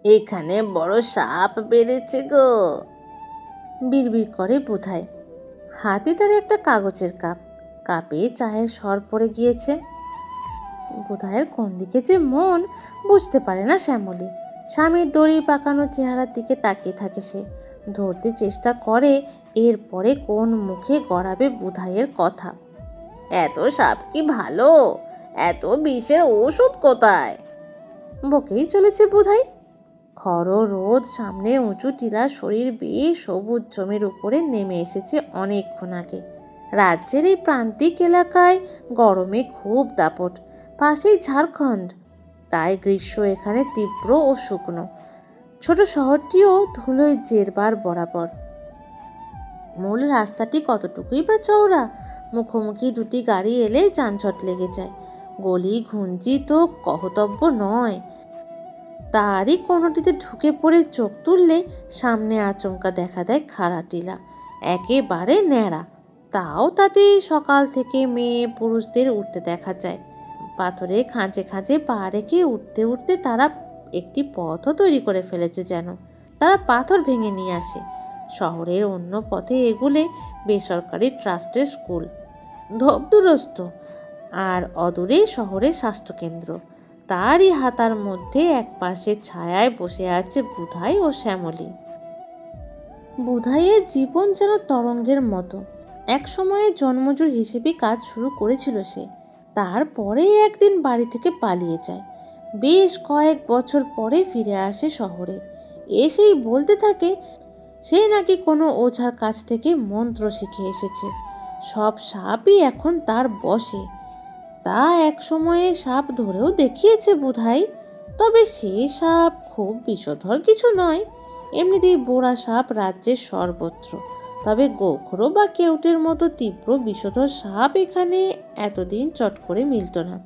এখানে বড় সাপ বেড়েছে গো, বিড়বিড় করে বুধাই। হাতে তার একটা কাগজের কাপ, কাপে চায়ের সর পড়ে গিয়েছে। বুধাইয়ের কোন দিকে যে মন বুঝতে পারে না শ্যামলী। স্বামীর দড়ি পাকানো চেহারার দিকে তাকিয়ে থাকে সে। ধরতে চেষ্টা করে এরপরে কোন মুখে গড়াবে বুধাইয়ের কথা। এত সাপ কি ভালো? এত বিষের ওষুধ কোথায়? বকেই চলেছে বুধাই। খড় রোদ সামনে উঁচু টিলার শরীর বেয়ে সবুজ জমির উপরে নেমে এসেছে অনেকক্ষণ আগে। রাজ্যের এই প্রান্তিক এলাকায় গরমে খুব দাপট, পাশেই ঝাড়খণ্ড, তাই গ্রীষ্ম এখানে তীব্র ও শুকনো। ছোট শহরটিও ধুলোয় জেরবার বরাবর। মূল রাস্তাটি কতটুকুই বা চওড়া, মুখোমুখি দুটি গাড়ি এলে যানজট লেগে যায়। গলি ঘুঞ্জি তো কহতব্য নয়, তারই কোনোটিতে ঢুকে পড়ে চোখ তুললে সামনে আচমকা দেখা দেয় খাড়া টিলা, একেবারে ন্যাড়া। তাও তাতে সকাল থেকে মেয়ে পুরুষদের উঠতে দেখা যায়। পাথরে খাঁজে খাঁজে পা রেখে উঠতে উঠতে তারা একটি পথও তৈরি করে ফেলেছে, যেন তারা পাথর ভেঙে নিয়ে আসে। শহরের অন্য পথে এগুলে বেসরকারি ট্রাস্টের স্কুল, ধোপদুরস্ত, আর অদূরে শহরের স্বাস্থ্যকেন্দ্র। তারই হাতার মধ্যে এক পাশে ছায়ায় বসে আছে বুধাই ও শ্যামলী। বুধাইয়ের জীবন যেন তরঙ্গের মতো। এক সময়ে জন্মজোর হিসেবে কাজ শুরু করেছিল সে, তারপরে একদিন বাড়ি থেকে পালিয়ে যায়। বেশ কয়েক বছর পরে ফিরে আসে শহরে। এসেই বলতে থাকে সে নাকি কোনো ওঝার কাছ থেকে মন্ত্র শিখে এসেছে, সব সাপই এখন তার বশে। তা এক সময়ে সাপ ধরেও দেখিয়েছে বুধাই, তবে সে সাপ খুব বিষধর কিছু নয়, এমনিতেই বোড়া সাপ রাজ্যের সর্বত্র। তবে গোখরো বা কেউটের মতো তীব্র বিষধর সাপ এখানে এতদিন চট করে মিলত না,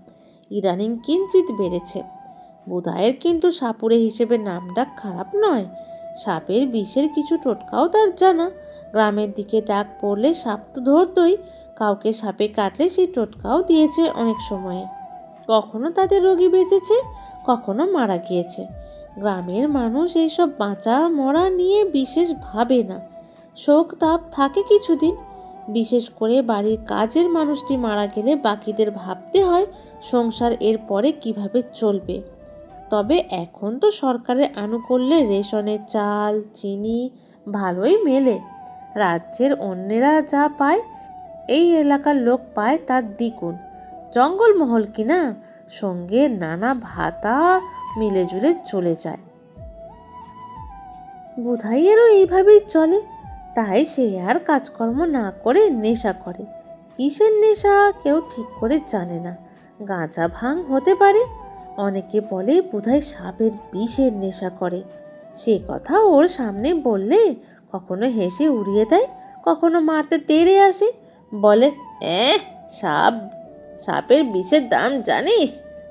ইদানিং কিঞ্চিত বেড়েছে। বুধাইয়ের কিন্তু সাপুরে হিসেবে নামডাক খারাপ নয়। সাপের বিষের কিছু টোটকাও তার জানা। গ্রামের দিকে ডাক পড়লে সাপ তো ধরতই, কাউকে সাপে কাটলে সেই টোটকাও দিয়েছে অনেক সময়ে। কখনো তাদের রোগী বেঁচেছে, কখনো মারা গিয়েছে। গ্রামের মানুষ এইসব বাঁচা মরা নিয়ে বিশেষ ভাবে না। শোক তাপ থাকে কিছুদিন, বিশেষ করে বাড়ির কাজের মানুষটি মারা গেলে বাকিদের ভাবতে হয় সংসার এর পরে কিভাবে চলবে। তবে এখন তো সরকারের আনুকূল্যে রেশনের চাল চিনি ভালোই মেলে। রাজ্যের অন্যেরা যা পায় এই এলাকার লোক পায় তার দ্বিগুণ। জঙ্গলমহল কিনা, সঙ্গে নানা ভাতা মিলেজুলে চলে যায়। বুধাইয়েরও এইভাবেই চলে, তাই সে আর কাজকর্ম না করে নেশা করে। কিসের নেশা কেউ ঠিক করে জানে না। গাঁজা ভাং হতে পারে, অনেকে বলে বুধাই সাপের বিষের নেশা করে। সে কথা ওর সামনে বললে কখনো হেসে উড়িয়ে দেয়, কখনো মারতে তেড়ে আসে, বলে সাপ, সাপের বিষের দাম জানিস?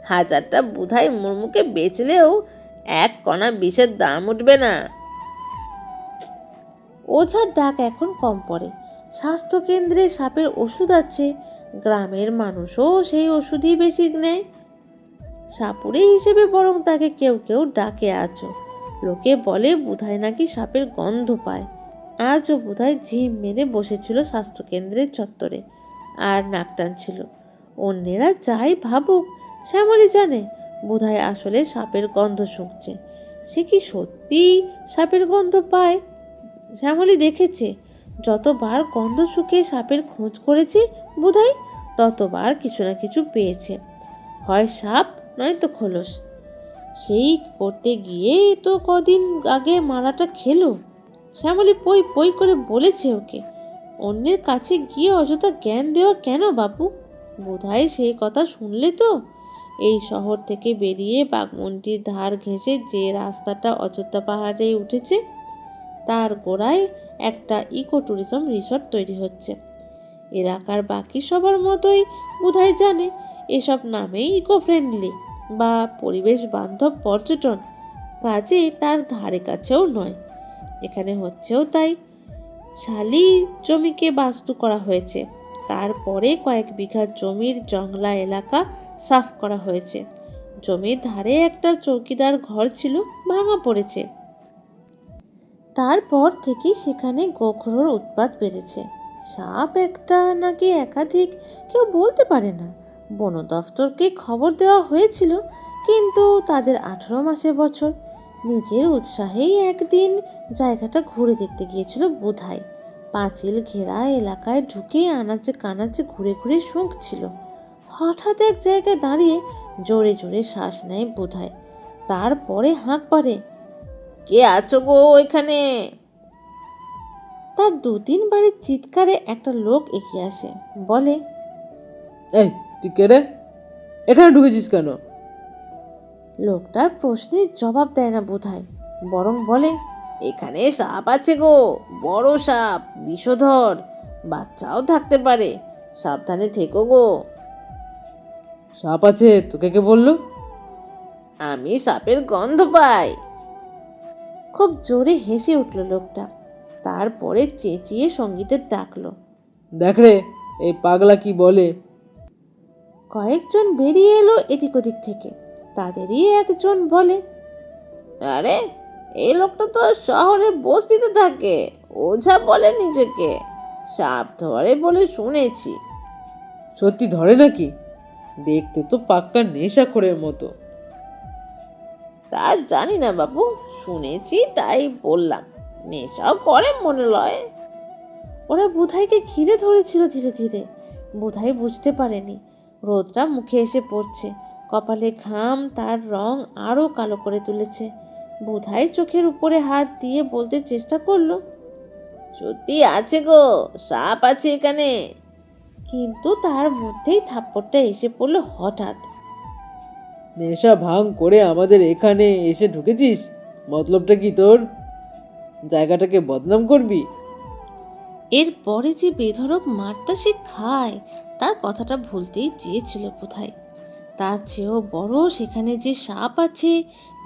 1000টা বুধাই মুরমুকে বেচলেও 1 কণা বিষের দাম উঠবে না। ওঝার ডাক এখন কম পড়ে। স্বাস্থ্যকেন্দ্রে সাপের ওষুধ আছে, গ্রামের মানুষও সেই ওষুধই বেশি নেয়। সাপুরে হিসেবে বরং তাকে কেউ কেউ ডাকে আজও। লোকে বলে বুধাই নাকি সাপের গন্ধ পায়। আজও বুধাই ঝিম মেরে বসেছিল স্বাস্থ্যকেন্দ্রের চত্বরে আর নাক টানছিল। অন্যেরা যাই ভাবুক, শ্যামলী জানে বুধাই আসলে সাপের গন্ধ শুঁকছে। সে কি সত্যি সাপের গন্ধ পায়? শ্যামলী দেখেছে, যতবার গন্ধ শুকে সাপের খোঁজ করেছে বুধাই, ততবার কিছু না কিছু পেয়েছে, হয় সাপ নয়তো খোলস। সেই করতে গিয়ে তো কদিন আগে মারাটা খেলো। শ্যামলী পই পই করে বলেছে ওকে, অন্যের কাছে গিয়ে অযথা জ্ঞান দেওয়া কেন বাপু? বোধহয় সেই কথা শুনলে তো। এই শহর থেকে বেরিয়ে বাঘমুন্ডির ধার ঘেঁষে যে রাস্তাটা অযোধ্যা পাহাড়ে উঠেছে, তার গোড়ায় একটা ইকো ট্যুরিজম রিসর্ট তৈরি হচ্ছে। এলাকার বাকি সবার মতোই বোধহয় জানে এসব নামেই ইকো ফ্রেন্ডলি বা পরিবেশ বান্ধব পর্যটন, কাজে তার ধারে কাছেও নয়। এখানে হচ্ছেও তাই। শালি জমিকে বাস্তু করা হয়েছে, তারপরে কয়েক বিঘা জমির জংলা এলাকা সাফ করা হয়েছে। জমির ধারে একটা চৌকিদার ঘর ছিল, ভাঙা পড়েছে। তারপর থেকে সেখানে গোখরোর উৎপাত বেড়েছে। সাপ একটা নাকি একাধিক কেউ বলতে পারে না। বন দফতরকে খবর দেওয়া হয়েছিল, কিন্তু তাদের 18 মাসে বছর। নিজের উৎসাহেই একদিন জায়গাটা ঘুরে দেখতে গিয়েছিল বুধাই। পাঁচিল ঘেরা এলাকায় ঢুকে আনাচে কানাচে ঘুরে ঘুরে শুঁকছিল। হঠাৎ এক জায়গায় দাঁড়িয়ে জোরে জোরে শ্বাস নেয় বুধাই। তারপরে হাঁক পারে, কে আছো গো এখানে? তার 2-3 বারের চিৎকারে একটা লোক এগিয়ে আসে, বলে, এই তুই কে রে? এখানে ঢুকেছিস কেন? লোকটার প্রশ্নের জবাব দেয় না বুধাই, বরং বলে, এখানে সাপ আছে গো, বড় সাপ, বিষধর, বাচ্চাও থাকতে পারে, সাবধানে থেকো গো। সাপ আছে? তোকে কে বললো? আমি সাপের গন্ধ পাই। খুব জোরে হেসে উঠল লোকটা। তারপরে চেঁচিয়ে সঙ্গীতের ডাকলো, দেখ রে এই পাগলা কি বলে। কয়েকজন বেরিয়ে এলো এদিক ওদিক থেকে। তাদেরই একজন বলে, আরে এই লোকটা তো শহরে বস্তিতে থাকে, ওঝা বলে নিজেকে, সাপ ধরে বলে শুনেছি। সত্যি ধরে নাকি? দেখতে তো পাক্কা নেশাখোরের মতো। তা জানি না বাবু, শুনেছি তাই বললাম, নেশাও করে মনে লয়। ওরা বুধাইকে ঘিরে ধরেছিল ধীরে ধীরে। বুধাই বুঝতে পারেনি রোদটা মুখে এসে পড়ছে, কপালে ঘাম তার রং আরো কালো করে তুলেছে। বুধাই চোখের উপরে হাত দিয়ে বলতে চেষ্টা করলো, সত্যি আছে গো, সাপ আছে এখানে। কিন্তু তার মধ্যেই থাপ্পড়টা এসে পড়লো হঠাৎ। নেশা ভাঙ করে আমাদের এখানে এসে ঢুকেছিস? মতলবটা কি তোর? জায়গাটাকে বদনাম করবি? এরপরে যে বেধড়ক মারটা সে খায়, তার কথাটা ভুলতেই চেয়েছিল বোধহয়। তার চেয়েও বড় সেখানে যে সাপ আছে,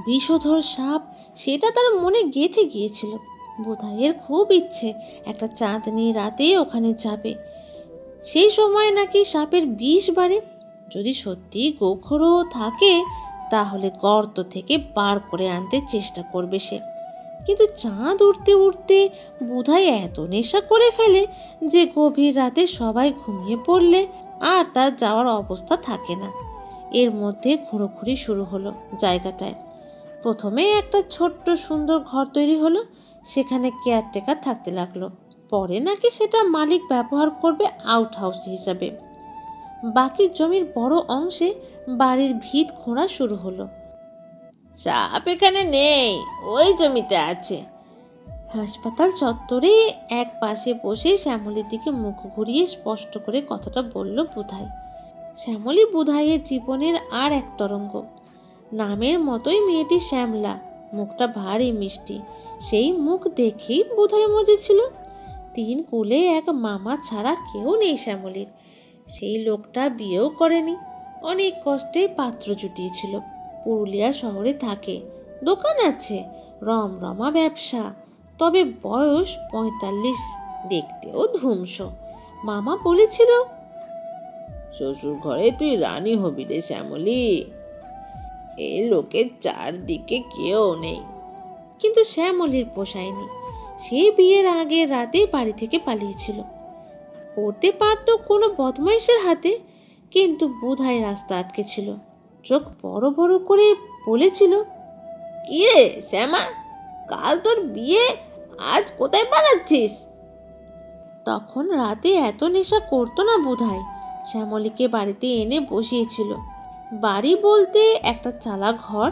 বিষধর সাপ, সেটা তার মনে গেঁথে গিয়েছিল। বোধাইয়ের খুব ইচ্ছে একটা চাঁদনি রাতে ওখানে যাবে। সেই সময় নাকি সাপের বিষ বাড়ে। যদি সত্যি গোখরো থাকে, তাহলে গর্ত থেকে বার করে আনতে চেষ্টা করবে সে। কিন্তু চাঁদ উঠতে উঠতে বোধাই এত নেশা করে ফেলে যে গভীর রাতে সবাই ঘুমিয়ে পড়লে আর তার যাওয়ার অবস্থা থাকে না। এর মধ্যে ঘোরাঘুরি শুরু হলো জায়গাটায়। প্রথমে একটা ছোট্ট সুন্দর ঘর তৈরি হলো, সেখানে কেয়ারটেকার থাকতে লাগলো। পরে নাকি সেটা মালিক ব্যবহার করবে আউট হাউস হিসাবে। বাকি জমির বড় অংশে বাড়ির ভিত খোঁড়া শুরু হলো। সাপ এখানে নেই, ওই জমিতে আছে। হাসপাতাল চত্বরে এক পাশে বসে শ্যামলীর দিকে মুখ ঘুরিয়ে স্পষ্ট করে কথাটা বলল বুধাই। শ্যামলী বুধাইয়ের জীবনের আর এক তরঙ্গ। নামের মতোই মেয়েটি শ্যামলা, মুখটা ভারী মিষ্টি। সেই মুখ দেখেই বুধাই মজেছিল। 3 কুলে এক মামা ছাড়া কেউ নেই শ্যামলীর। সেই লোকটা বিয়েও করেনি, অনেক কষ্টে পাত্র জুটিয়েছিল। পুরুলিয়া শহরে থাকে, দোকান আছে, রমরমা ব্যবসা। তবে বয়স 45, দেখতেও ধুমস। মামা বলেছিল, শ্বশুর ঘরে তুই রানী হবি রে শ্যামলী, এই লোকের চারদিকে কেউ নেই। কিন্তু শ্যামলীর পোষায়নি। সে বিয়ের আগের রাতে বাড়ি থেকে পালিয়েছিল। পড়তে পারতো কোনো বদমাইশের হাতে, কিন্তু বুধাই রাস্তা আটকে ছিল। চোখ বড় বড় করে বলেছিল, কি রে শ্যামা, কাল তোর বিয়ে, আজ কোথায় পালাচ্ছিস? তখন রাতে এত নেশা করতো না বুধাই। শ্যামলীকে বাড়িতে এনে বসিয়েছিল। বাড়ি বলতে একটা চালা ঘর,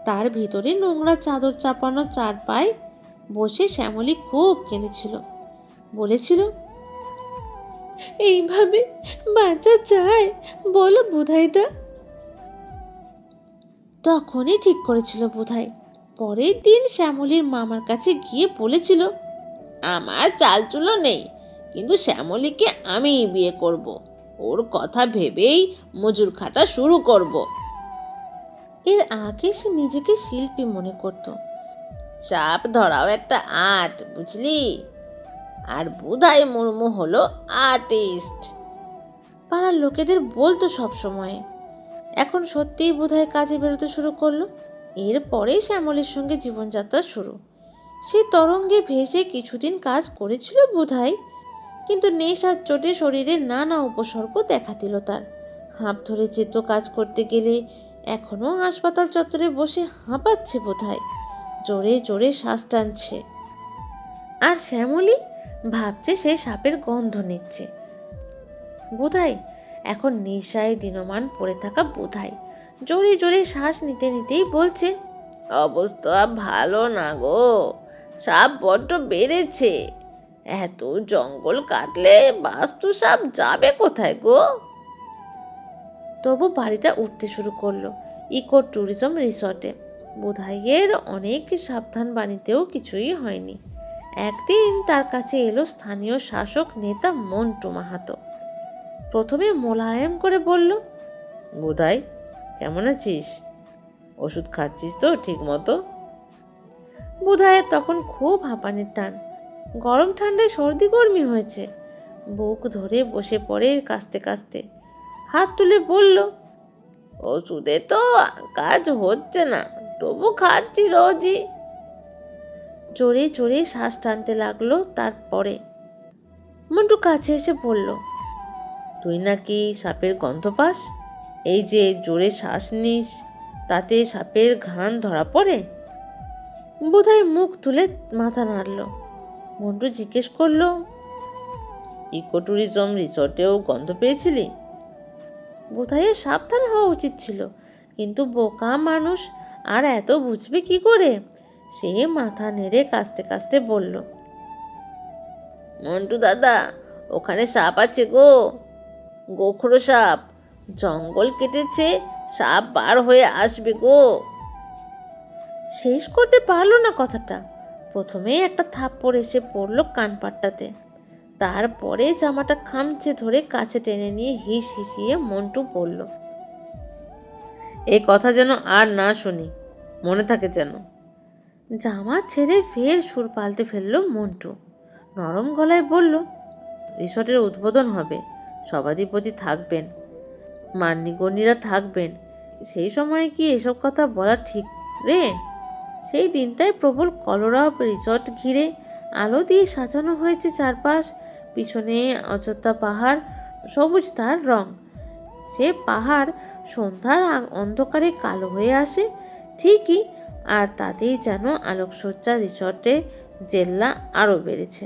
তার ভিতরে নোংরা চাদর চাপানো চারপায় বসে শ্যামলী খুব কেঁদেছিল। বলেছিল, এইভাবে বাঁচা যায় বলো বুধাইদা? তখনই ঠিক করেছিল বুধাই। পরের দিন শ্যামলীর মামার কাছে গিয়ে বলেছিল, আমার চালচুলো নেই, কিন্তু শ্যামলীকে আমি বিয়ে করব। ওর কথা ভেবেই মজুর খাটা শুরু করব। এর আগে সে নিজেকে শিল্পী মনে করত। সাপ ধরাও একটা আর্ট, বুঝলি? আর বুধাই মুর্মু হলো আর্টিস্ট, পাড়ার লোকেদের বলতো সব সময়। এখন সত্যিই বোধহয় কাজে বেরোতে শুরু করলো। এরপরে শ্যামলীর সঙ্গে জীবনযাত্রা শুরু। সে তরঙ্গে ভেসে কিছুদিন কাজ করেছিল বোধহয়, কিন্তু নেশার চোটে শরীরে নানা উপসর্গ দেখা দিল তার। হাঁপ ধরে যেত কাজ করতে গেলে, এখনও হাসপাতাল চত্বরে বসে হাঁপাচ্ছে বোধহয়, জোরে জোরে শ্বাস টানছে। আর শ্যামলী ভাবছে সে সাপের গন্ধ নিচ্ছে। বোধহয় এখন নেশায় দিনমান পড়ে থাকা বোধহয় জোরে জোরে শ্বাস নিতে নিতেই বলছে, অবস্থা ভালো না গো, সাপ বড্ড বেড়েছে। এত জঙ্গল কাটলে বাস্তু সাপ যাবে কোথায় গো? তবু বাড়িটা উঠতে শুরু করলো ইকো ট্যুরিজম রিসর্টে। বোধাইয়ের অনেক সাবধান বাণীতেও কিছুই হয়নি। একদিন তার কাছে এলো স্থানীয় শাসক নেতা মন্টু মাহাতো। প্রথমে মোলায়েম করে বলল, বোধাই কেমন আছিস? ওষুধ খাচ্ছিস তো ঠিক মতো? বোধাইয়ের তখন খুব হাঁপানির টান, গরম ঠান্ডায় সর্দি গরমি হয়েছে। বুক ধরে বসে পড়ে কাঁচতে কাঁচতে, হাত তুলে বলল, ওষুধে তো কাজ হচ্ছে না, তবু খাচ্ছি রোজই। জোরে জোরে শ্বাস টানতে লাগলো। তারপরে মন্টু কাছে এসে বলল, তুই নাকি সাপের গন্ধ পাস? এই যে জোরে শ্বাস নিস, তাতে সাপের ঘ্রাণ ধরা পড়ে? বোধহয় মুখ তুলে মাথা নাড়ল। মন্টু জিজ্ঞেস করলো, ইকো ট্যুরিজম রিসর্টেও গন্ধ পেয়েছিলি? বোধহয় সাবধান হওয়া উচিত ছিল, কিন্তু বোকা মানুষ আর এত বুঝবে কি করে? সে মাথা নেড়ে কাঁচতে কাঁচতে বলল, মন্টু দাদা, ওখানে সাপ আছে গো, গোখরো সাপ। জঙ্গল কেটেছে, সাপ বার হয়ে আসবে গো। শেষ করতে পারলো না কথাটা। প্রথমেই একটা থাপ্পড় এসে পড়লো কানপাট্টাতে। তারপরে জামাটা খামচে ধরে কাছে টেনে নিয়ে হিস হিসিয়ে মন্টু বলল, এই কথা যেন আর না শুনি, মনে থাকে যেন। জামা ছেড়ে ফের সুর পাল্টে ফেললো মন্টু। নরম গলায় বলল, রিসর্টের উদ্বোধন হবে, সভাধিপতি থাকবেন, মান্যিগণ্যিরা থাকবেন। সেই সময় কি এসব কথা বলা ঠিক রে? সেই দিনটায় প্রবল কলরব, রিসর্ট ঘিরে আলো দিয়ে সাজানো হয়েছে চারপাশ। পিছনে অযোধ্যা পাহাড়, সবুজ তার রং। সে পাহাড় সন্ধ্যার অন্ধকারে কালো হয়ে আসে ঠিকই, আর তাতেই যেন আলোকসজ্জা রিসর্টে জেল্লা আরও বেড়েছে।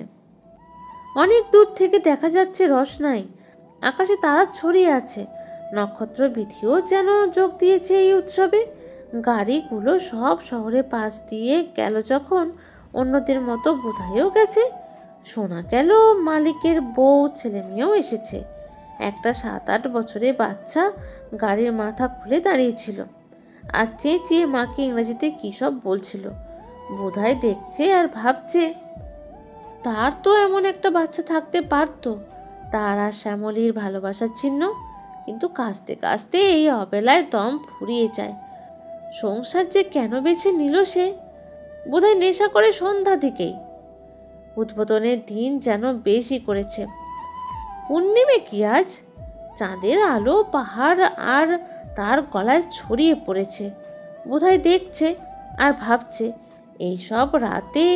অনেক দূর থেকে দেখা যাচ্ছে রসনাই, আকাশে তারা ছড়িয়ে আছে। নক্ষত্র বিধিও যেন যোগ দিয়েছে এই উৎসবে। গাড়িগুলো সব শহরের পাশ দিয়ে গেল যখন, অন্যদের মতো বোধাইও গেছে। শোনা গেল মালিকের বউ ছেলে মেয়েও এসেছে। একটা 7-8 বছরের বাচ্চা গাড়ির মাথা খুলে দাঁড়িয়েছিল আর চেঁচিয়ে মাকে ইংরেজিতে কী সব বলছিল। বোধাই দেখছে আর ভাবছে, তার তো এমন একটা বাচ্চা থাকতে পারতো, তার আর শ্যামলীর ভালোবাসার চিহ্ন। কিন্তু কাঁচতে কাঁচতে এই অবেলায় দম ফুরিয়ে যায়। সংসার যে কেন বেছে নিল সে? বোধহয় নেশা করে সন্ধ্যা থেকেই। উদ্বোধনের দিন যেন বেশি করেছে। পূর্ণিমে কি আজ? চাঁদের আলো পাহাড় আর তার গলায় ছড়িয়ে পড়েছে। বোধহয় দেখছে আর ভাবছে, এইসব রাতে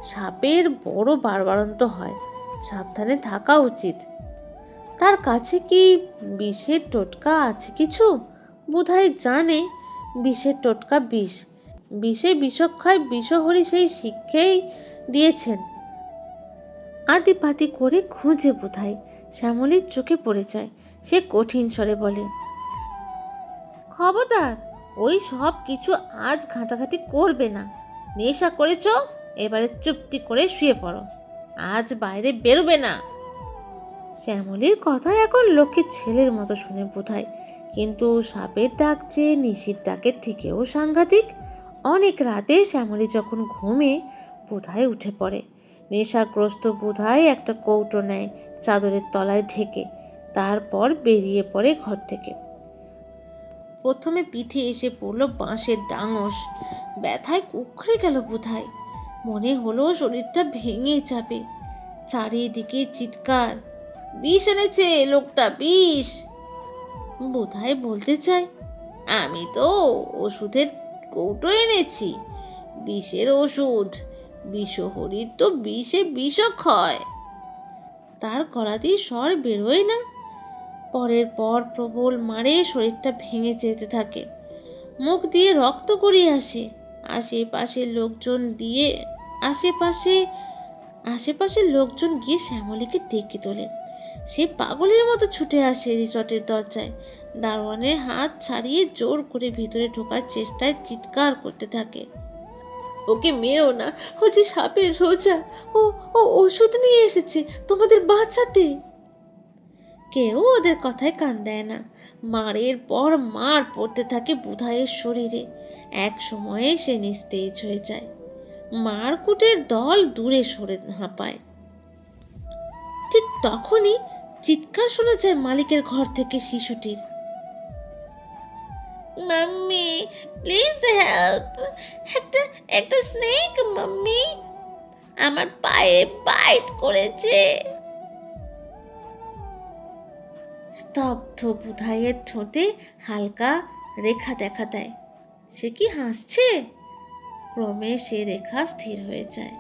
সাপের বড় বাড়বাড়ন্ত হয়, সাবধানে থাকা উচিত। তার কাছে কি বিষের টোটকা আছে কিছু? বোধহয় জানে বিষের টোটকা বিষ। বিষে বিষক্ষয় বিষহরি সেই শিক্ষাই দিয়েছেন। আদিপাতি করে খুঁজে বোধহয় শ্যামলীর চোখে পড়ে যায়। সে কঠিন স্বরে বলে, খবরদার ওই সব কিছু আজ ঘাঁটাঘাঁটি করবে না। নেশা করেছ, এবারে চুপটি করে শুয়ে পড়ো, আজ বাইরে বেরোবে না। শ্যামলীর কথা এখন লক্ষ্মীর ছেলের মতো শুনে বোধহয়, কিন্তু সাপের ডাক যে নিশির ডাকের থেকেও সাংঘাতিক। অনেক রাতে শ্যামলী যখন ঘুমে বোধহয় উঠে পড়ে। নেশাগ্রস্ত বোধহয় একটা কৌটো নেয় চাদরের তলায় ঢেকে, তারপর বেরিয়ে পড়ে ঘর থেকে। প্রথমে পিঠে এসে পড়লো বাঁশের ডাঙস। ব্যথায় কুঁকড়ে গেল বোধহয়। মনে হলো শরীরটা ভেঙে যাবে। চারিদিকে চিৎকার, বিষ এনেছে লোকটা, বিষ। বোধহয় বলতে চায়, আমি তো ওষুধের কৌটো এনেছি, বিষের ওষুধ। বিষহরির তো বিষে বিষক্ষয়। তার গলা দিয়ে স্বর বেরোয় না। পরের পর প্রবল মারে শরীরটা ভেঙে যেতে থাকে, মুখ দিয়ে রক্ত গড়িয়ে আসে। আশেপাশের লোকজন দিয়ে আশেপাশে আশেপাশের লোকজন গিয়ে শ্যামলীকে ডেকে তোলে। সে পাগলের মতো ছুটে আসে রিসর্টের দরজায়, দারোয়ানের হাত ছাড়িয়ে জোর করে ভিতরে ঢোকার চেষ্টায় চিৎকার করতে থাকে, ওকে মেরো না, ও যে সাপের রোজা, ও ও ওষুধ নিয়ে এসেছে তোমাদের বাঁচাতে। কেউ ওদের কথায় কান দেয় না। মারের পর মার পড়তে থাকে বুধাইয়ের শরীরে। এক সময়ে সে নিস্তেজ হয়ে যায়। মারকুটের দল দূরে সরে হাঁপায়। ঠিক তখনই চিৎকার শোনা যায় মালিকের ঘর থেকে শিশুটির, মাম্মি প্লিজ হেল্প, একটা একটা স্নেক মাম্মি, আমার পায়ে বাইট করেছে। স্তব্ধ বুধাইয়ের ঠোঁটে হালকা রেখা দেখা দেয়। সে কি হাসছে? ক্রমে সে রেখা স্থির হয়ে যায়।